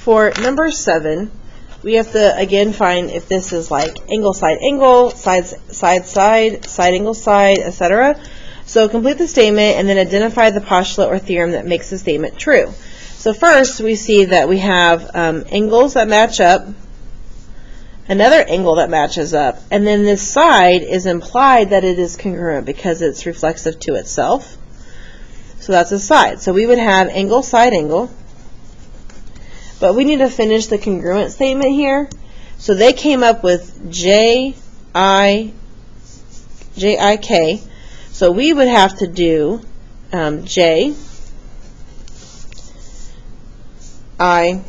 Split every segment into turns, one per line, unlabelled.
For number 7, we have to again find if this is like angle, side, side, side, angle, side, etc. So complete the statement and then identify the postulate or theorem that makes the statement true. So first we see that we have angles that match up, another angle that matches up, and then this side is implied that it is congruent because it's reflexive to itself. So that's a side. So we would have angle, side, angle. But we need to finish the congruent statement here. So they came up with J, I, K. So we would have to do J, I,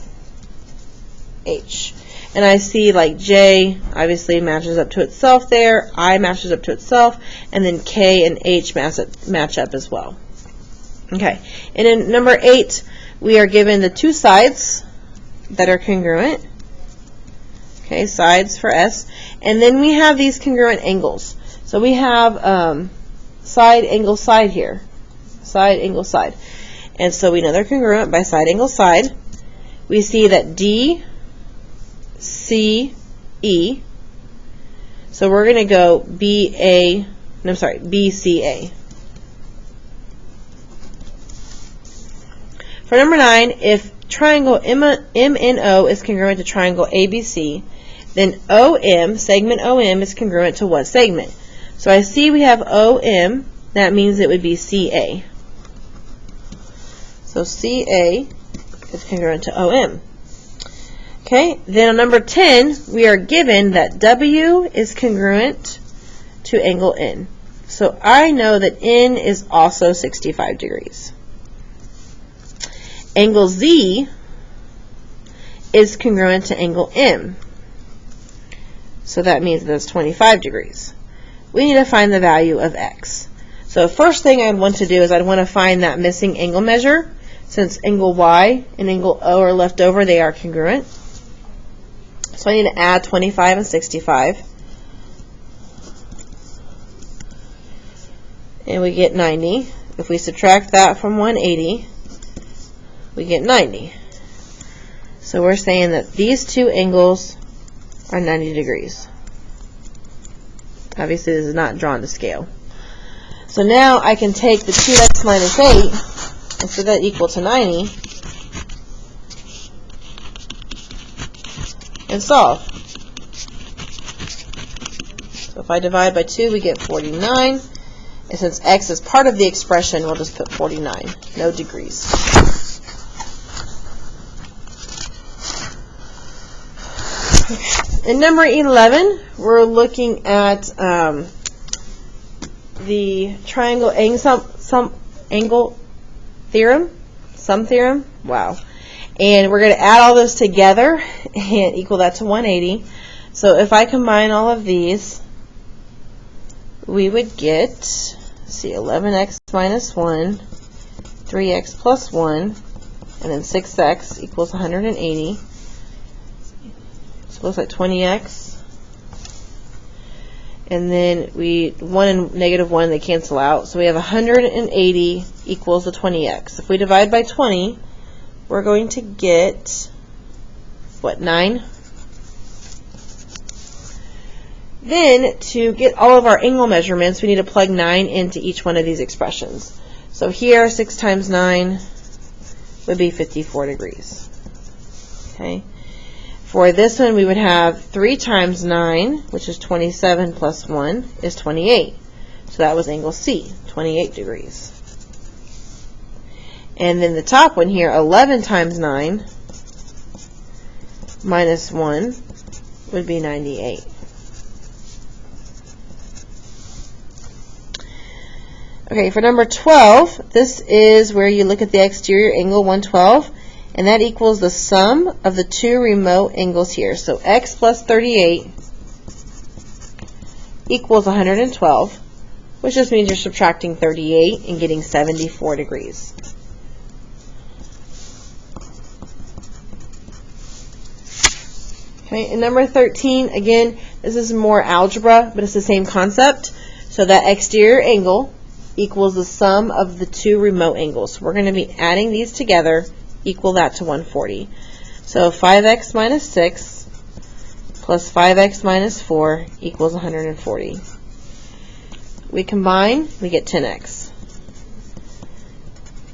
H. And I see like J obviously matches up to itself there, I matches up to itself, and then K and H match up as well. Okay, and in number 8, we are given the two sides that are congruent. Okay, sides for S. And then we have these congruent angles. So we have side, angle, side here. Side, angle, side. And so we know they're congruent by side, angle, side. We see that D, C, E. So we're going to go BCA. For number 9, if triangle MNO is congruent to triangle ABC, then OM, segment OM, is congruent to what segment? So I see we have OM, that means it would be CA. So CA is congruent to OM. Okay, then on number 10, we are given that W is congruent to angle N. So I know that N is also 65 degrees. Angle Z is congruent to angle M. So that means that's 25 degrees. We need to find the value of X. So first thing I'd want to do is I'd want to find that missing angle measure. Since angle Y and angle O are left over, they are congruent. So I need to add 25 and 65. And we get 90. If we subtract that from 180, we get 90. So we're saying that these two angles are 90 degrees. Obviously, this is not drawn to scale. So now I can take the 2x minus 8 and set that equal to 90 and solve. So if I divide by 2, we get 49. And since x is part of the expression, we'll just put 49, no degrees. In number 11, we're looking at the triangle angle theorem, sum theorem. Wow. And we're going to add all those together and equal that to 180. So if I combine all of these, we would get, let's see, 11x minus 1, 3x plus 1, and then 6x equals 180. So it looks like 20x. And then 1 and negative 1, they cancel out. So we have 180 equals the 20x. If we divide by 20, we're going to get, what, 9? Then, to get all of our angle measurements, we need to plug 9 into each one of these expressions. So here, 6 times 9 would be 54 degrees. Okay. For this one, we would have 3 times 9, which is 27 plus 1, is 28. So that was angle C, 28 degrees. And then the top one here, 11 times 9 minus 1 would be 98. Okay, for number 12, this is where you look at the exterior angle, 112, and that equals the sum of the two remote angles here. So x plus 38 equals 112, which just means you're subtracting 38 and getting 74 degrees. Okay, and number 13, again, this is more algebra, but it's the same concept. So that exterior angle equals the sum of the two remote angles. So we're going to be adding these together, equal that to 140. So 5x minus 6 plus 5x minus 4 equals 140. We combine, we get 10x.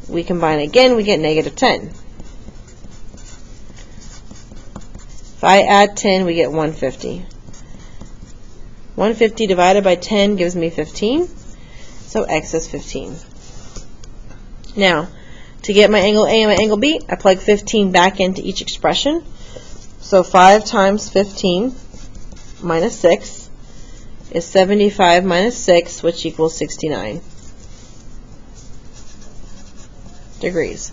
We combine again, we get negative 10. If I add 10, we get 150. 150 divided by 10 gives me 15, so x is 15. Now, to get my angle A and my angle B, I plug 15 back into each expression. So 5 times 15 minus 6 is 75 minus 6, which equals 69 degrees.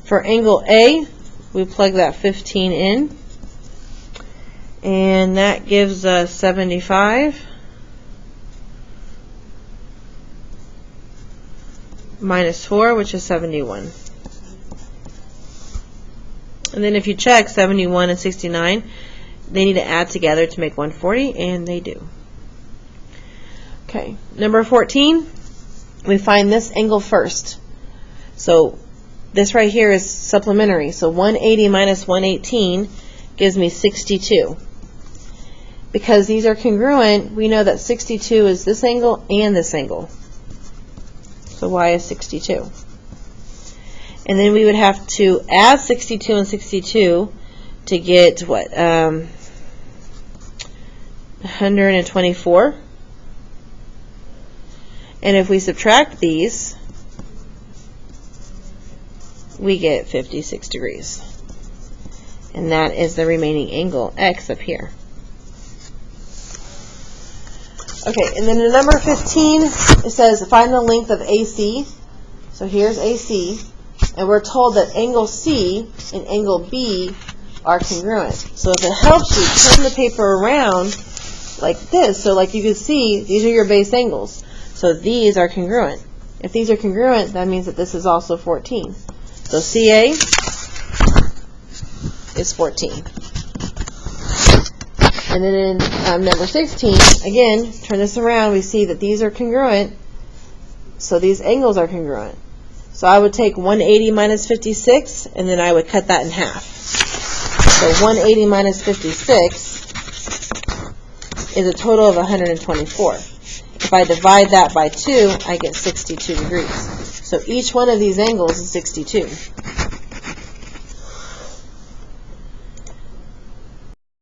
For angle A, we plug that 15 in, and that gives us 75 minus 4, which is 71. And then if you check 71 and 69, they need to add together to make 140, and they do. Okay, number 14, we find this angle first. So this right here is supplementary. So 180 minus 118 gives me 62. Because these are congruent, we know that 62 is this angle and this angle. So y is 62. And then we would have to add 62 and 62 to get what? 124. And if we subtract these, we get 56 degrees. And that is the remaining angle, x, up here. Okay, and then in number 15, it says find the length of AC. So here's AC, and we're told that angle C and angle B are congruent. So if it helps you, turn the paper around like this. So like you can see, these are your base angles. So these are congruent. If these are congruent, that means that this is also 14. So CA is 14. And then in number 16, again, turn this around, we see that these are congruent, so these angles are congruent. So I would take 180 minus 56, and then I would cut that in half. So 180 minus 56 is a total of 124. If I divide that by 2, I get 62 degrees. So each one of these angles is 62.